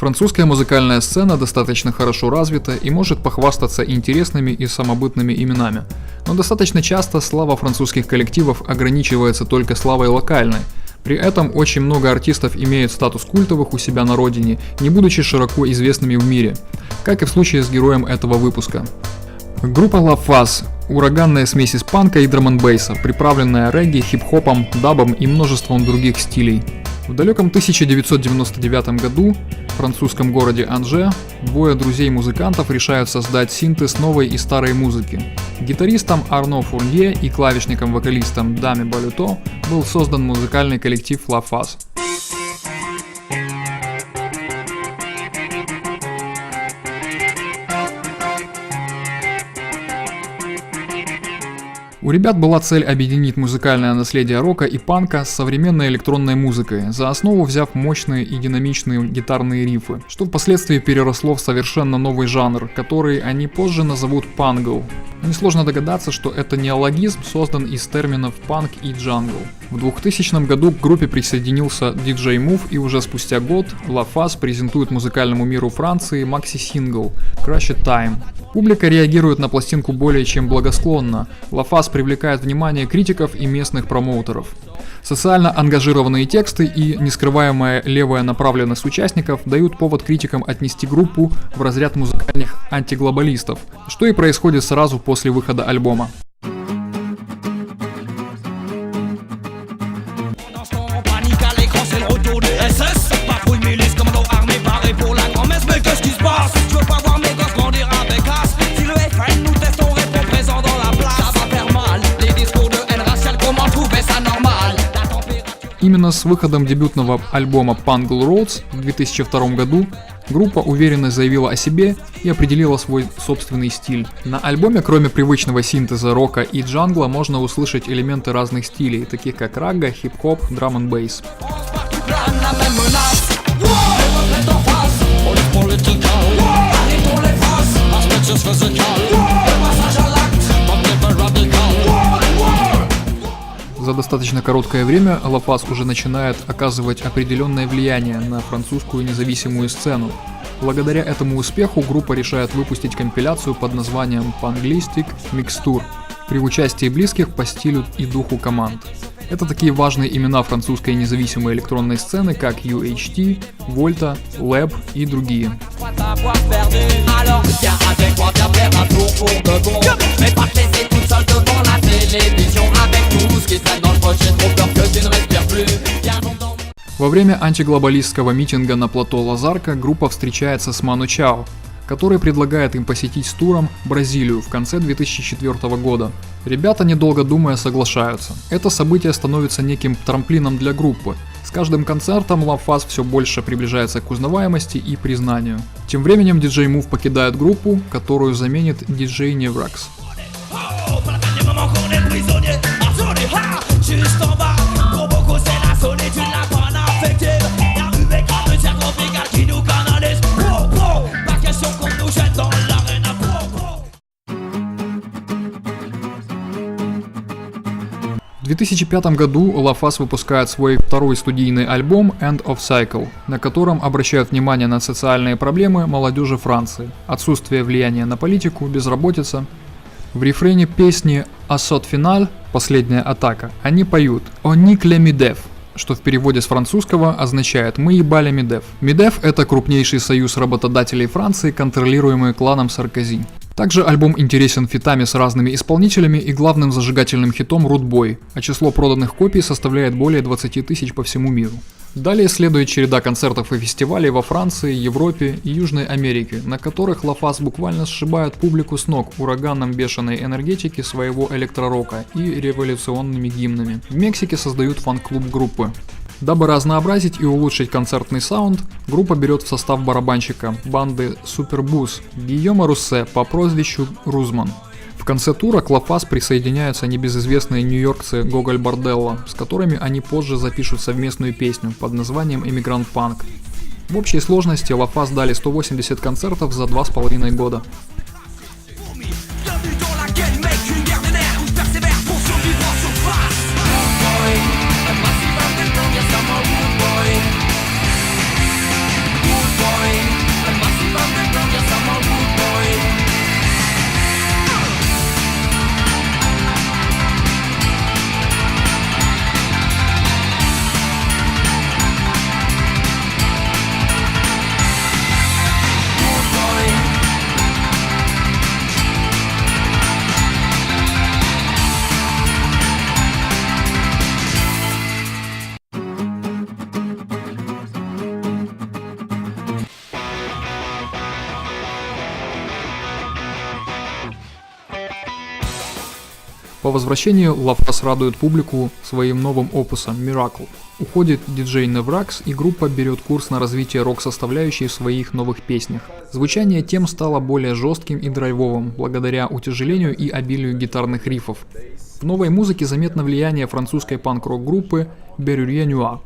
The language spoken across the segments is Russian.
Французская музыкальная сцена достаточно хорошо развита и может похвастаться интересными и самобытными именами. Но достаточно часто слава французских коллективов ограничивается только славой локальной. При этом очень много артистов имеют статус культовых у себя на родине, не будучи широко известными в мире, как и в случае с героем этого выпуска. Группа La Phase – ураганная смесь из панка и драм-н-бейса, приправленная регги, хип-хопом, дабом и множеством других стилей. В далеком 1999 году в французском городе Анже двое друзей-музыкантов решают создать синтез новой и старой музыки. Гитаристом Арно Фурнье и клавишником-вокалистом Дами Балюто был создан музыкальный коллектив La Phase. У ребят была цель объединить музыкальное наследие рока и панка с современной электронной музыкой, за основу взяв мощные и динамичные гитарные рифы, что впоследствии переросло в совершенно новый жанр, который они позже назовут пангл. Несложно догадаться, что это неологизм создан из терминов панк и джангл. В 2000 году к группе присоединился DJ Move, и уже спустя год La Phase презентует музыкальному миру Франции макси-сингл Crash It Time. Публика реагирует на пластинку более чем благосклонно. La Phase привлекает внимание критиков и местных промоутеров. Социально ангажированные тексты и нескрываемая левая направленность участников дают повод критикам отнести группу в разряд музыкальных антиглобалистов, что и происходит сразу после выхода альбома. Именно с выходом дебютного альбома Pangle Roads в 2002 году группа уверенно заявила о себе и определила свой собственный стиль. На альбоме, кроме привычного синтеза рока и джангла, можно услышать элементы разных стилей, таких как рагга, хип-хоп, драм-н-бейс. За достаточно короткое время La Phase уже начинает оказывать определенное влияние на французскую независимую сцену. Благодаря этому успеху группа решает выпустить компиляцию под названием Panglistic Mixture при участии близких по стилю и духу команд. Это такие важные имена французской независимой электронной сцены, как UHT, Volta, Lab и другие. Во время антиглобалистского митинга на плато Лазарка группа встречается с Ману Чао, который предлагает им посетить с туром Бразилию в конце 2004 года. Ребята, недолго думая, соглашаются. Это событие становится неким трамплином для группы. С каждым концертом La Phase все больше приближается к узнаваемости и признанию. Тем временем DJ Move покидает группу, которую заменит DJ Nevrax. В 2005 году La Phase выпускает свой второй студийный альбом End of Cycle, на котором обращают внимание на социальные проблемы молодежи Франции, отсутствие влияния на политику, безработица. В рефрене песни «Assaut Final» «Последняя атака» они поют «On nique les Midef», что в переводе с французского означает «Мы ебали Мидеф». Мидеф – это крупнейший союз работодателей Франции, контролируемый кланом Саркози. Также альбом интересен фитами с разными исполнителями и главным зажигательным хитом Rude Boy, а число проданных копий составляет более 20 тысяч по всему миру. Далее следует череда концертов и фестивалей во Франции, Европе и Южной Америке, на которых La Phase буквально сшибают публику с ног ураганом бешеной энергетики своего электророка и революционными гимнами. В Мексике создают фан-клуб группы. Дабы разнообразить и улучшить концертный саунд, группа берет в состав барабанщика банды Супербус Гийома Руссе по прозвищу Рузман. В конце тура к La Phase присоединяются небезызвестные нью-йоркцы Гоголь Борделло, с которыми они позже запишут совместную песню под названием «Иммигрант Панк». В общей сложности La Phase дали 180 концертов за 2,5 года. Boy По возвращении LaFace радует публику своим новым опусом Miracle. Уходит диджей Nevrax, и группа берет курс на развитие рок-составляющей в своих новых песнях. Звучание тем стало более жестким и драйвовым, благодаря утяжелению и обилию гитарных рифов. В новой музыке заметно влияние французской панк-рок группы Berrurier Noir.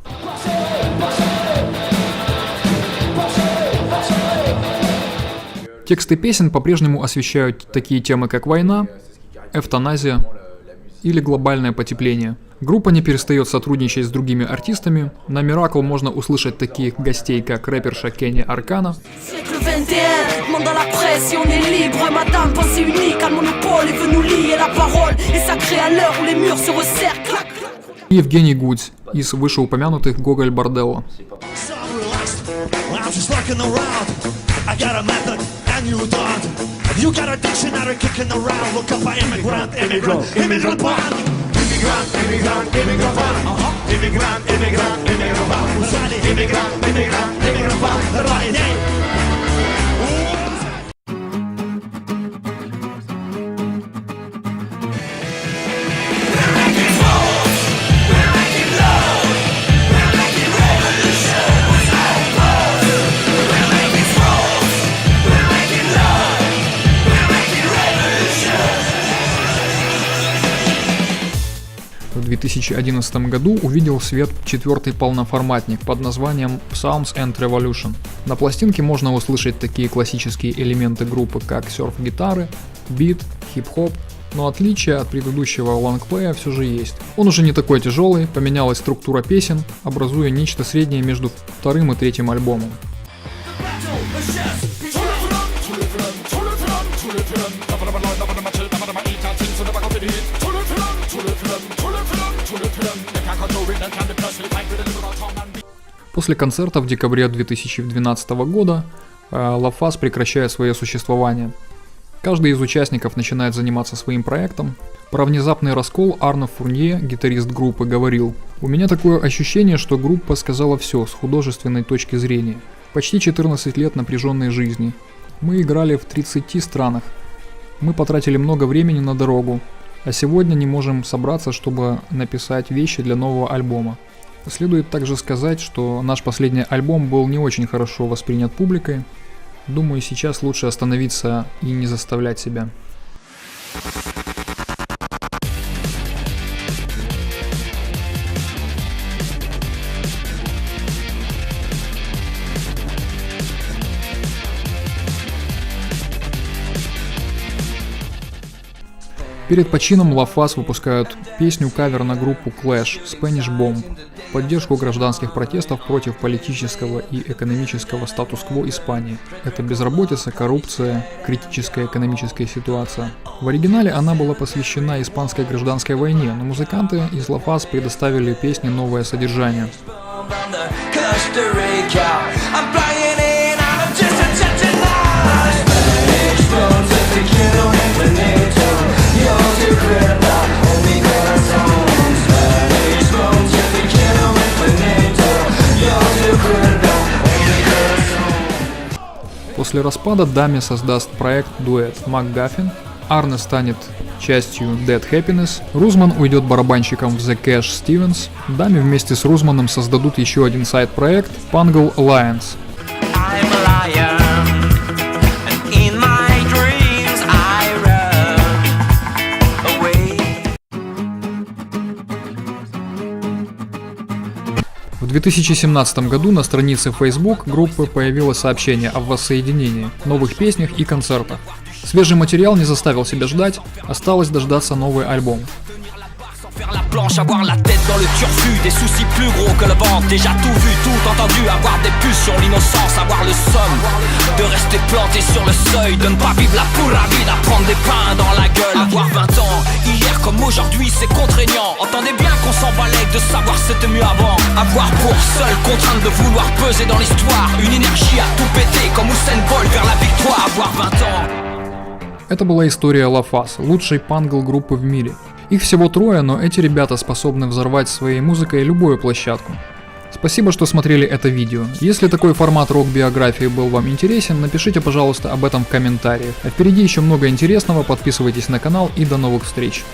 Тексты песен по-прежнему освещают такие темы, как война, эвтаназия или глобальное потепление. Группа не перестает сотрудничать с другими артистами. На Miracle можно услышать таких гостей, как рэперша Kenny Arcana, и Евгений Гудзь из вышеупомянутых Гоголь Борделло. You got a dictionary kicking around, look up by immigrant band. Immigrant band. Right, hey. В 2011 году увидел свет четвертый полноформатник под названием Psalms and Revolution. На пластинке можно услышать такие классические элементы группы, как серф-гитары, бит, хип-хоп, но отличие от предыдущего лонгплея все же есть. Он уже не такой тяжелый, поменялась структура песен, образуя нечто среднее между вторым и третьим альбомом. После концерта в декабре 2012 года LaFace прекращает свое существование. Каждый из участников начинает заниматься своим проектом. Про внезапный раскол Арно Фурнье, гитарист группы, говорил: «У меня такое ощущение, что группа сказала все с художественной точки зрения. Почти 14 лет напряженной жизни. Мы играли в 30 странах. Мы потратили много времени на дорогу, а сегодня не можем собраться, чтобы написать вещи для нового альбома». Следует также сказать, что наш последний альбом был не очень хорошо воспринят публикой. Думаю, сейчас лучше остановиться и не заставлять себя. Перед почином LaFace выпускают песню-кавер на группу Clash Spanish Bomb в поддержку гражданских протестов против политического и экономического статус-кво Испании. Это безработица, коррупция, критическая экономическая ситуация. В оригинале она была посвящена испанской гражданской войне, но музыканты из LaFace предоставили песне новое содержание. После распада Дами создаст проект дуэт McGuffin, Арне станет частью Dead Happiness, Рузман уйдет барабанщиком в The Cash Stevens, Дами вместе с Рузманом создадут еще один сайд-проект Pungle Alliance. В 2017 году на странице Facebook группы появилось сообщение о воссоединении, новых песнях и концертах. Свежий материал не заставил себя ждать, осталось дождаться новый альбом. La planche, avoir la tête dans le turfu, des soucis plus gros que le ventre, déjà tout vu, tout entendu, avoir des pulsions, l'innocence, avoir le somme de rester planté sur le seuil, de ne pas vivre la pura vie, d'apprendre des pains dans la gueule, avoir 20 ans, hier comme aujourd'hui c'est contraignant, entendez bien qu'on s'en balèque de savoir c'était mieux avant, avoir pour seule contrainte de vouloir peser dans l'histoire, une énergie à tout péter comme Usain Bolt vers la victoire, avoir 20 ans. Это была история LaFace, лучшей пангл-группы в мире. Их всего трое, но эти ребята способны взорвать своей музыкой любую площадку. Спасибо, что смотрели это видео. Если такой формат рок-биографии был вам интересен, напишите, пожалуйста, об этом в комментариях. А впереди еще много интересного, подписывайтесь на канал и до новых встреч.